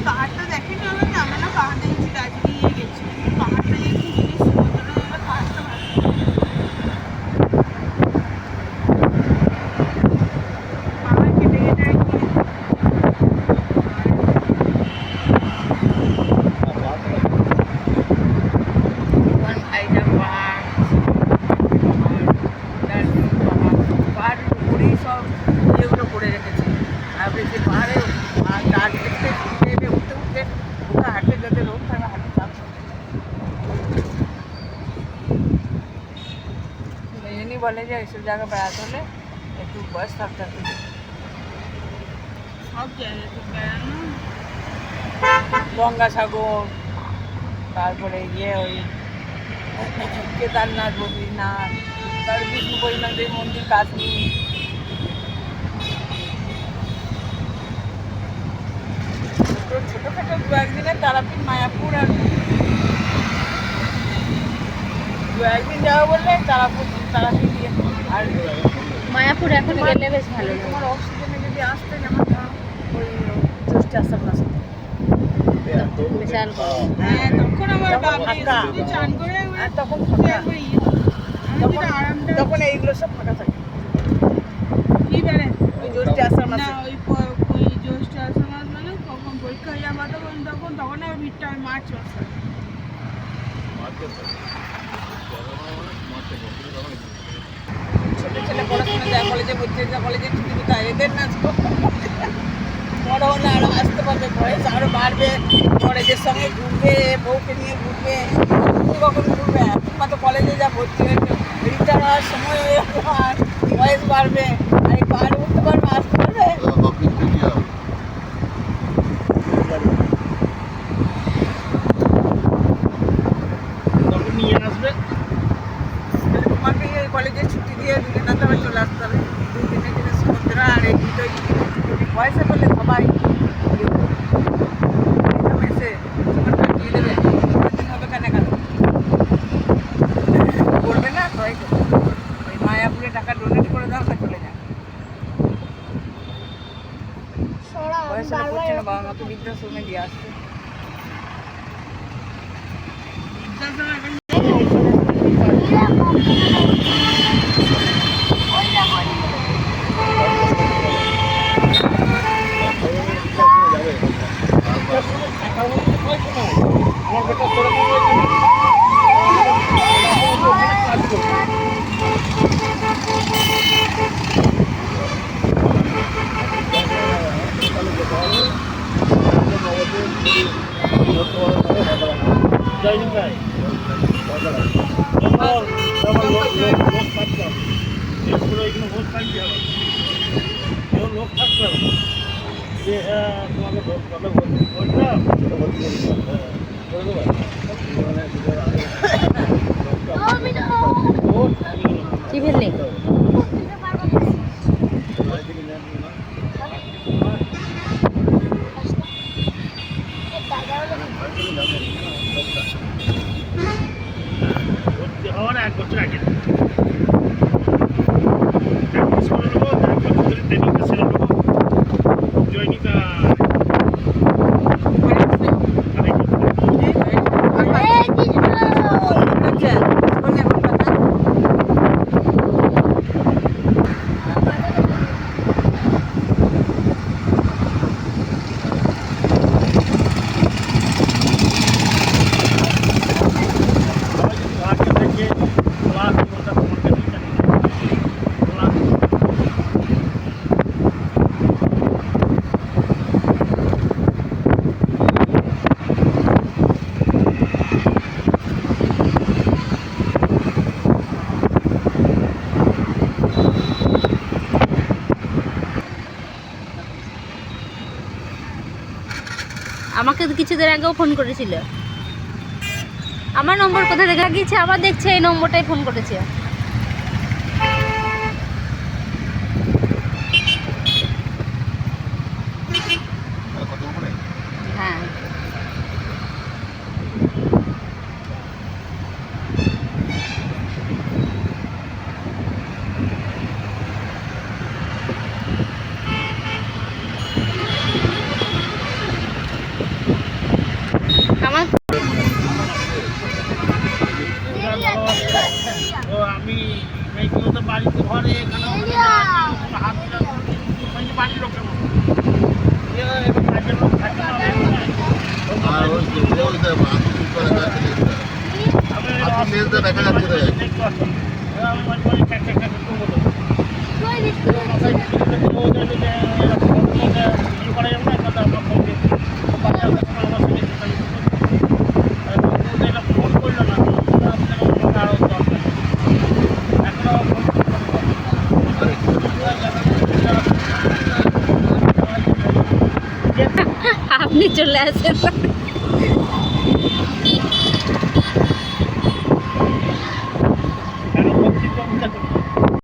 পাহাড়টা দেখেনি হলো না, আমরা না পাহাড় দেখেছি, দার্জিলিংয়ে গেছি, পাহাড়টা দেখি জিনিস সমুদ্র পাহাড়টা ভালো। পাহাড় কেটে কেটে বলে যে এইসব জায়গায় বেড়াতে হলে একটু বয়স থাকতে হবে। সব জায়গায় তো বেড়ানো, গঙ্গাসাগর, তারপরে ওই কেদারনাথ, বদ্রীনাথ, তার বিষ্ণু পরিণামের মন্দির, কাশ্মীর, ছোটোখাটো দু একদিনে তারাপীঠ, মায়াপুর, আর দু একদিন যাওয়া বললে তারাপীঠ দিয়ে। আর মায়াপুর এখন গেলে বেশ ভালো। তোমার অক্সিজেনে যদি আসতে, যেমন ওই জ্যৈষ্ঠ আষাঢ় মাসে বিশাল হ্যাঁ তখন আমার বাবা চান করে তখন আরামটা তখন এইগুলো সব ফাঁকা থাকে। কি বেড়ে ওই জ্যৈষ্ঠ আষাঢ় না, মাসে ওই জ্যৈষ্ঠ আষাঢ় মাস মানে কখন পরীক্ষা হয়ে যাবা তখন আর ভিড়টা হয় মার্চ মাসে। ছোটো ছেলে পড়াশোনা যায়, কলেজে ভর্তি হয়ে যায়, কলেজে ছুটি কোথায়, এদের না বড় হলে আরও আসতে পারবে, বয়স আরও বাড়বে, কলেজের সঙ্গে ঘুরবে, বউকে নিয়ে ঘুরবে, কখন ঘুরবে। এখন তো কলেজে যা ভর্তি হয়েছে, রিটার্ন হওয়ার সময় হয়ে যাবে, আর বয়স বাড়বে, আর এই পাহাড়ে উঠতে পারবে, আসতে পারবে। তখন নিয়ে আসবে, তোমাকে কলেজের ছুটি দিয়ে দিলে না, তবে চলে আসতে হবে। 2 দিনের দিনে সমুদ্র আর এই দুটোই পয়সা পেলে সবাই এসে জীবন কাটিয়ে দেবে। দিন হবে কেন করবে না, সবাই ওই মায়াপুরে টাকা ডোনেট করে দাও, চলে যায়। পয়সা করছে না, বাবা মাকে বৃদ্ধাশ্রমে দিয়ে আসছে। আমার বেটা সেরকম হয়েছে না। যাইনি ভাই, লোক থাকতে হবে, এখানে ভোট থাকতে হবে, লোক থাকতে হবে যে হ্যাঁ তোমাকে ভোটটা কি ফেললি? ভর্তি হওয়ার 1 বছর আগে প্র্যাকটিস করে নেবো, 1 বছর ধরে ট্রেনিংটা সেরে নেবো, জয়নিকা আমাকে কিছুদিন আগেও ফোন করেছিল। আমার নম্বর কোথায় দেখা গিয়েছে, আবার দেখছে এই নম্বরটাই ফোন করেছে। হ্যাঁ কেউ তো বাড়িতে ঘরে এখানে হাত দিলে বাড়ির লোকের মতো কাজের লোক থাকে না আর ওই যে ওইটা মাছ করে দেখা যাচ্ছে রে। আমি মাঝে মাঝে খ্যাক খ্যাক খ্যাক করবো তো মাথায় করা যাবে না কথা আমার সঙ্গে বাচ্চা আমার সঙ্গে ফোন করলো না আরও দরকার এখনও আপনি চলে আসেন